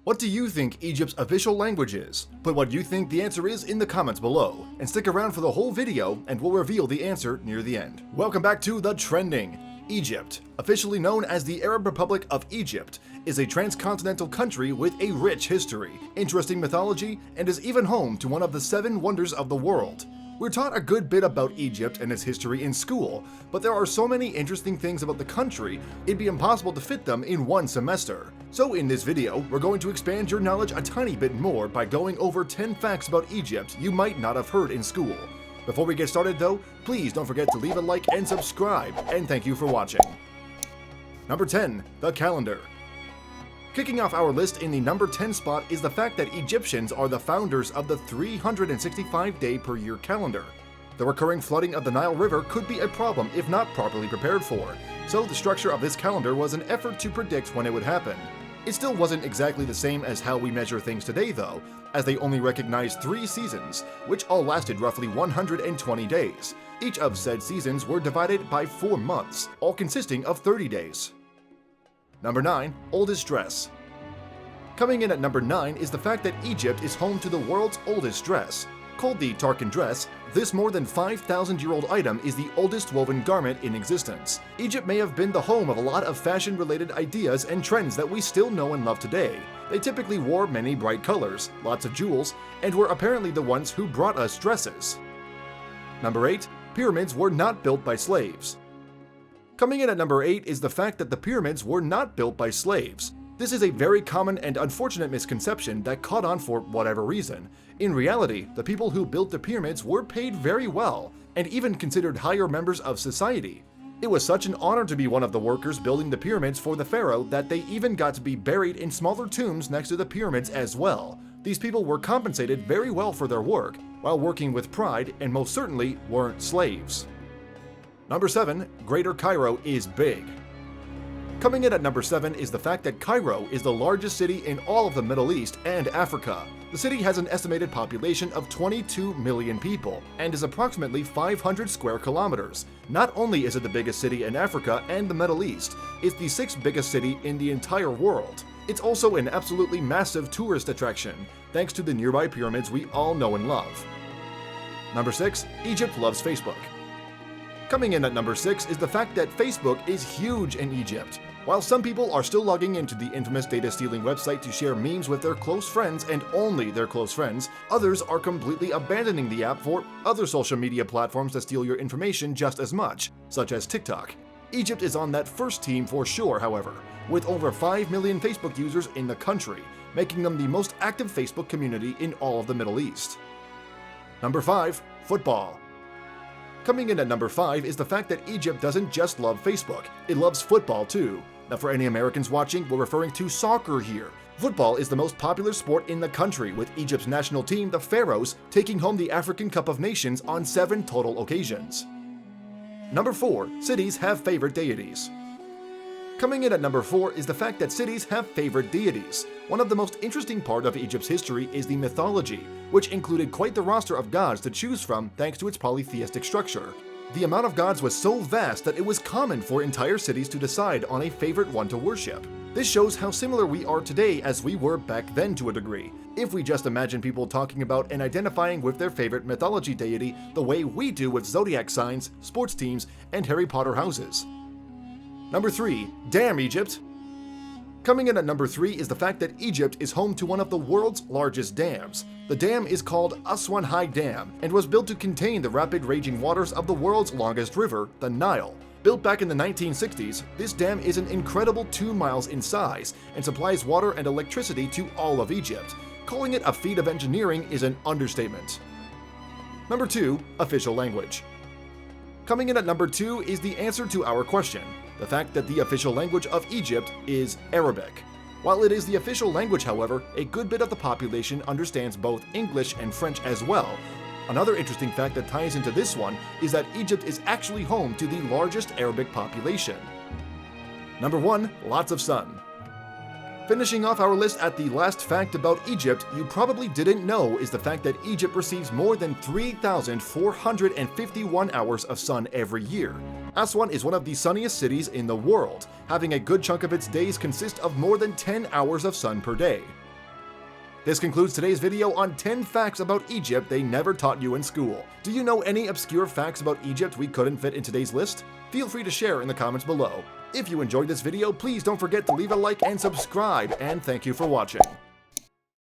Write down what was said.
What do you think Egypt's official language is? Put what you think the answer is in the comments below, and stick around for the whole video and we'll reveal the answer near the end. Welcome back to The Trending. Egypt, officially known as the Arab Republic of Egypt, is a transcontinental country with a rich history, interesting mythology, and is even home to one of the 7 wonders of the world. We're taught a good bit about Egypt and its history in school, but there are so many interesting things about the country, it'd be impossible to fit them in one semester. So in this video, we're going to expand your knowledge a tiny bit more by going over 10 facts about Egypt you might not have heard in school. Before we get started though, please don't forget to leave a like and subscribe, and thank you for watching. Number 10. The calendar. Kicking off our list in the number 10 spot is the fact that Egyptians are the founders of the 365-day-per-year calendar. The recurring flooding of the Nile River could be a problem if not properly prepared for, so the structure of this calendar was an effort to predict when it would happen. It still wasn't exactly the same as how we measure things today though, as they only recognized 3 seasons, which all lasted roughly 120 days. Each of said seasons were divided by 4 months, all consisting of 30 days. Number 9. Oldest dress. Coming in at number 9 is the fact that Egypt is home to the world's oldest dress. Called the Tarkan dress, this more than 5,000-year-old item is the oldest woven garment in existence. Egypt may have been the home of a lot of fashion-related ideas and trends that we still know and love today. They typically wore many bright colors, lots of jewels, and were apparently the ones who brought us dresses. Number 8. Pyramids were not built by slaves. Coming in at number 8 is the fact that the pyramids were not built by slaves. This is a very common and unfortunate misconception that caught on for whatever reason. In reality, the people who built the pyramids were paid very well, and even considered higher members of society. It was such an honor to be one of the workers building the pyramids for the pharaoh that they even got to be buried in smaller tombs next to the pyramids as well. These people were compensated very well for their work, while working with pride, and most certainly weren't slaves. Number 7. Greater Cairo is big. Coming in at number 7 is the fact that Cairo is the largest city in all of the Middle East and Africa. The city has an estimated population of 22 million people and is approximately 500 square kilometers. Not only is it the biggest city in Africa and the Middle East, it's the 6th biggest city in the entire world. It's also an absolutely massive tourist attraction, thanks to the nearby pyramids we all know and love. Number 6. Egypt loves Facebook. Coming in at number 6 is the fact that Facebook is huge in Egypt. While some people are still logging into the infamous data-stealing website to share memes with their close friends and only their close friends, others are completely abandoning the app for other social media platforms that steal your information just as much, such as TikTok. Egypt is on that first team for sure, however, with over 5 million Facebook users in the country, making them the most active Facebook community in all of the Middle East. Number 5. Football. Coming in at number 5 is the fact that Egypt doesn't just love Facebook, it loves football too. Now for any Americans watching, we're referring to soccer here. Football is the most popular sport in the country, with Egypt's national team, the Pharaohs, taking home the African Cup of Nations on 7 total occasions. Number 4. Cities have favorite deities. Coming in at number 4 is the fact that cities have favorite deities. One of the most interesting part of Egypt's history is the mythology, which included quite the roster of gods to choose from thanks to its polytheistic structure. The amount of gods was so vast that it was common for entire cities to decide on a favorite one to worship. This shows how similar we are today as we were back then to a degree, if we just imagine people talking about and identifying with their favorite mythology deity the way we do with zodiac signs, sports teams, and Harry Potter houses. Number 3. Damn Egypt! Coming in at number 3 is the fact that Egypt is home to one of the world's largest dams. The dam is called Aswan High Dam and was built to contain the rapid raging waters of the world's longest river, the Nile. Built back in the 1960s, this dam is an incredible 2 miles in size and supplies water and electricity to all of Egypt. Calling it a feat of engineering is an understatement. Number 2. Official language. Coming in at number 2 is the answer to our question, the fact that the official language of Egypt is Arabic. While it is the official language, however, a good bit of the population understands both English and French as well. Another interesting fact that ties into this one is that Egypt is actually home to the largest Arabic population. Number 1. Lots of sun. Finishing off our list at the last fact about Egypt you probably didn't know is the fact that Egypt receives more than 3,451 hours of sun every year. Aswan is one of the sunniest cities in the world, having a good chunk of its days consist of more than 10 hours of sun per day. This concludes today's video on 10 facts about Egypt they never taught you in school. Do you know any obscure facts about Egypt we couldn't fit in today's list? Feel free to share in the comments below. If you enjoyed this video, please don't forget to leave a like and subscribe, and thank you for watching.